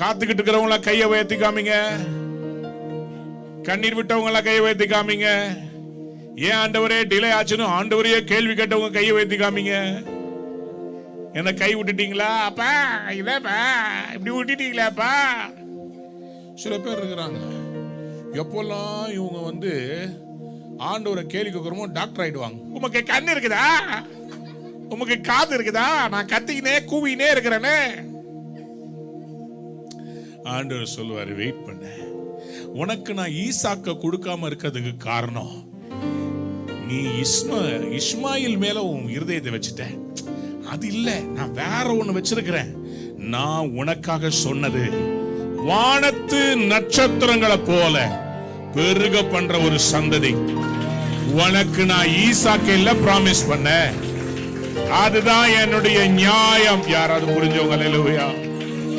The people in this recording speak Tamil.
காத்துக்கிட்டு இருக்கிறவங்கள கையை உயர்த்தி காமிங்க. கண்ணீர் விட்டவங்கள கையை உயர்த்தி காமிங்க. ஏன் ஆண்டவரே டிலே ஆச்சுன்னு ஆண்டவரையே கேள்வி கேட்டவங்க கையை உயர்த்தி காமிங்க. என்ன கை விட்டுட்டீங்களா அப்பா, இல்லப்பா இப்படி விட்டுட்டீங்களாப்பா. சில பேர் இருக்கிறாங்க, எப்பெல்லாம் இவங்க ஆண்டவரை கேள்வி கேட்கிறோமோ டாக்டர் ஆயிடுவாங்க. உமக்கு கண்ணு இருக்குதா, உமக்கு காது இருக்குதா, நான் கத்திக்கினே கூவினே இருக்கிறேன்னு. ஆண்டவர் சொல்லுவாரு, வெயிட் பண்ண. உனக்கு நான் ஈசாக்க கொடுக்காம இருக்கிறதுக்கு காரணம், நீ இஸ்மாயில் மேல உன் இருதயத்தை வச்சுட்ட. அது இல்ல, நான் வேற ஒண்ணு வச்சிருக்கிறேன். நான் உனக்காக சொன்னது வானத்து நட்சத்திரங்களை போல பெருக பண்ற ஒரு சந்ததி. உனக்கு நான் ஈசாக்கையில பிராமிஸ் பண்ண. அதுதான் என்னுடைய நியாயம். யாராவது புரிஞ்சவங்க? அல்லேலூயா.